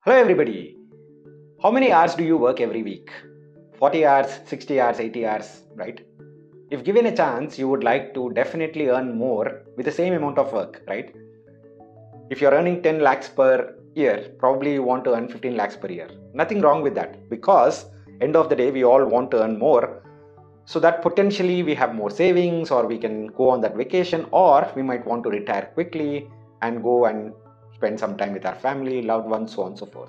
Hello everybody. How many hours do you work every week? 40 hours, 60 hours, 80 hours, right? If given a chance, you would like to definitely earn more with the same amount of work, right? If you're earning 10 lakhs per year, probably you want to earn 15 lakhs per year. Nothing wrong with that because end of the day, we all want to earn more so that potentially we have more savings or we can go on that vacation or we might want to retire quickly and go and spend some time with our family, loved ones, so on and so forth.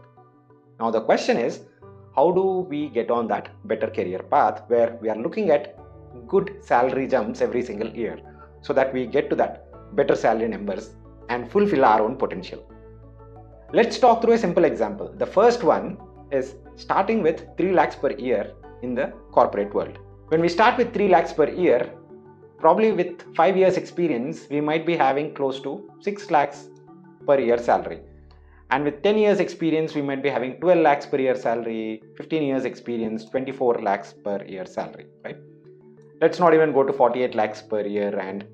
Now the question is, how do we get on that better career path where we are looking at good salary jumps every single year so that we get to that better salary numbers and fulfill our own potential? Let's talk through a simple example. The first one is starting with 3 lakhs per year in the corporate world. When we start with 3 lakhs per year, probably with 5 years experience, we might be having close to 6 lakhs per year salary. And with 10 years experience, we might be having 12 lakhs per year salary, 15 years experience, 24 lakhs per year salary, right? Let's not even go to 48 lakhs per year and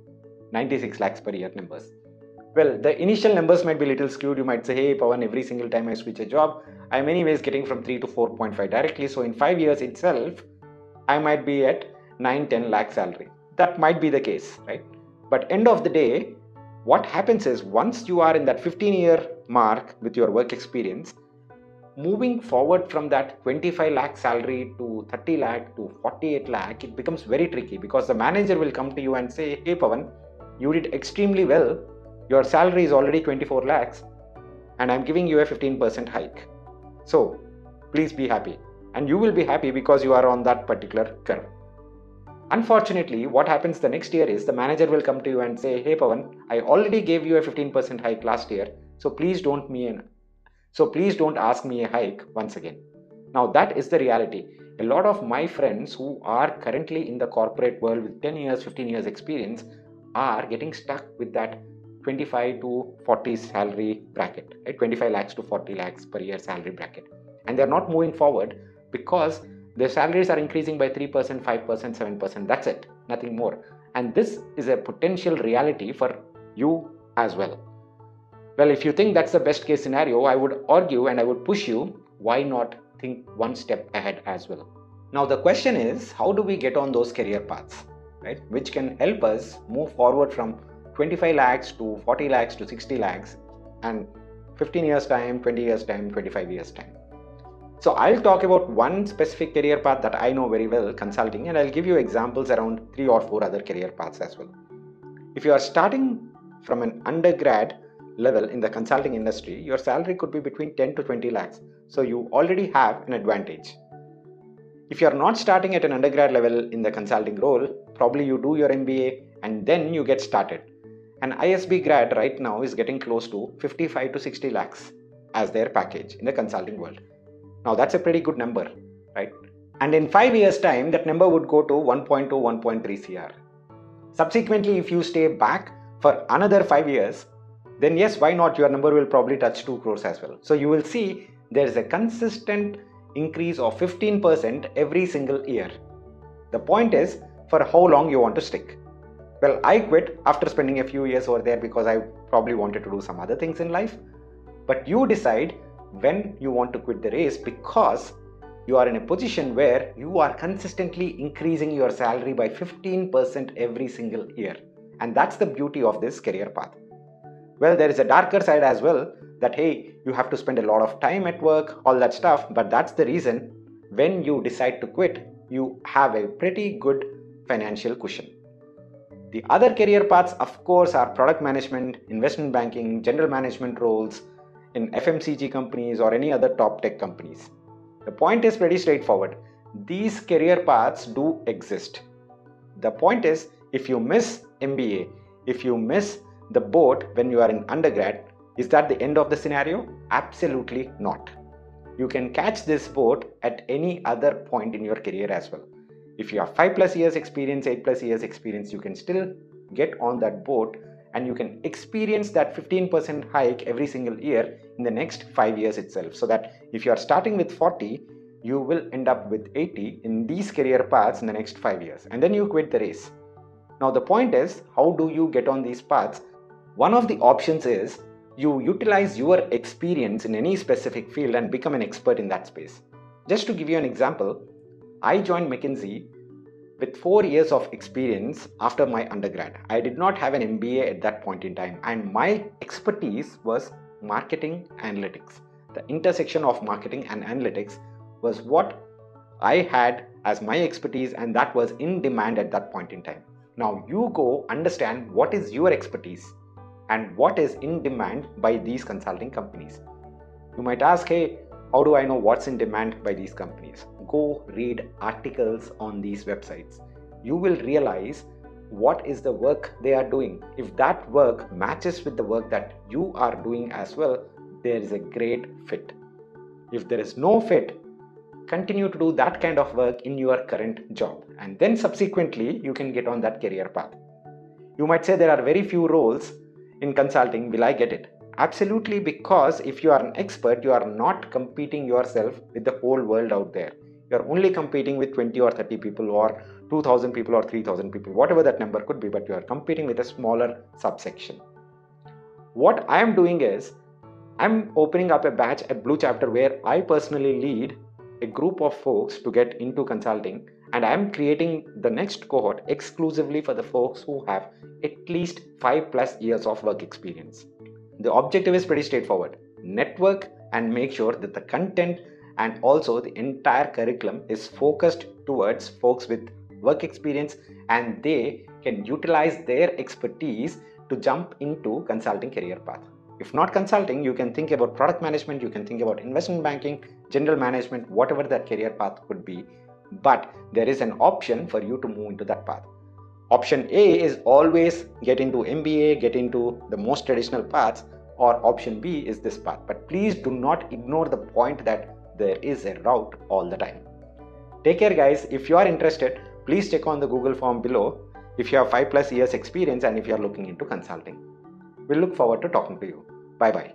96 lakhs per year numbers. Well, the initial numbers might be a little skewed. You might say, hey, Pavan, every single time I switch a job, I'm anyways getting from 3 to 4.5 directly. So in 5 years itself, I might be at 9-10 lakh salary. That might be the case, right? But end of the day, what happens is once you are in that 15-year mark with your work experience, moving forward from that 25 lakh salary to 30 lakh to 48 lakh, it becomes very tricky because the manager will come to you and say, hey Pavan, you did extremely well. Your salary is already 24 lakhs and I'm giving you a 15% hike. So please be happy. And you will be happy because you are on that particular curve. Unfortunately, what happens the next year is the manager will come to you and say, hey Pavan, I already gave you a 15% hike last year, so please don't ask me a hike once again. Now that is the reality. A lot of my friends who are currently in the corporate world with 10 years, 15 years experience are getting stuck with that 25 to 40 salary bracket, right? 25 lakhs to 40 lakhs per year salary bracket. And they're not moving forward because their salaries are increasing by 3%, 5%, 7%. That's it, nothing more. And this is a potential reality for you as well. Well, if you think that's the best case scenario, I would argue and I would push you, why not think one step ahead as well? Now, the question is, how do we get on those career paths, right? Which can help us move forward from 25 lakhs to 40 lakhs to 60 lakhs and 15 years time, 20 years time, 25 years time. So I'll talk about one specific career path that I know very well, consulting, and I'll give you examples around 3 or 4 other career paths as well. If you are starting from an undergrad level in the consulting industry, your salary could be between 10 to 20 lakhs. So you already have an advantage. If you are not starting at an undergrad level in the consulting role, probably you do your MBA and then you get started. An ISB grad right now is getting close to 55 to 60 lakhs as their package in the consulting world. Now that's a pretty good number, right? And in 5 years time, that number would go to 1.2, 1.3 CR. Subsequently, if you stay back for another 5 years, then yes, why not? Your number will probably touch 2 crores as well. So you will see there's a consistent increase of 15% every single year. The point is for how long you want to stick. Well, I quit after spending a few years over there because I probably wanted to do some other things in life. But you decide when you want to quit the race because you are in a position where you are consistently increasing your salary by 15% every single year. And that's the beauty of this career path. Well, there is a darker side as well that, hey, you have to spend a lot of time at work, all that stuff. But that's the reason when you decide to quit, you have a pretty good financial cushion. The other career paths, of course, are product management, investment banking, general management roles in FMCG companies or any other top tech companies. The point is pretty straightforward. These career paths do exist. The point is, if you miss MBA, if you miss the boat when you are in undergrad, is that the end of the scenario? Absolutely not. You can catch this boat at any other point in your career as well. If you have 5+ years experience, 8+ years experience, you can still get on that boat and you can experience that 15% hike every single year in the next 5 years itself. So that if you are starting with 40, you will end up with 80 in these career paths in the next 5 years. And then you quit the race. Now the point is, how do you get on these paths? One of the options is you utilize your experience in any specific field and become an expert in that space. Just to give you an example, I joined McKinsey with 4 years of experience after my undergrad. I did not have an MBA at that point in time, and my expertise was marketing analytics. The intersection of marketing and analytics was what I had as my expertise, and that was in demand at that point in time. Now you go understand what is your expertise and what is in demand by these consulting companies. You might ask, hey, how do I know what's in demand by these companies? Go read articles on these websites. You will realize what is the work they are doing. If that work matches with the work that you are doing as well, there is a great fit. If there is no fit, continue to do that kind of work in your current job, and then subsequently you can get on that career path. You might say there are very few roles in consulting. Will I get it? Absolutely, because if you are an expert, you are not competing yourself with the whole world out there. You are only competing with 20 or 30 people or 2,000 people or 3,000 people, whatever that number could be, but you are competing with a smaller subsection. What I am doing is, I'm opening up a batch at Blue Chapter where I personally lead a group of folks to get into consulting, and I'm creating the next cohort exclusively for the folks who have at least 5+ years of work experience. The objective is pretty straightforward. Network and make sure that the content and also the entire curriculum is focused towards folks with work experience, and they can utilize their expertise to jump into consulting career path. If not consulting, you can think about product management, you can think about investment banking, general management, whatever that career path could be. But there is an option for you to move into that path. Option A is always get into MBA, get into the most traditional paths, or option B is this path. But please do not ignore the point that there is a route all the time. Take care, guys. If you are interested, please check on the Google form below if you have 5+ years experience and if you are looking into consulting. We'll look forward to talking to you. Bye-bye.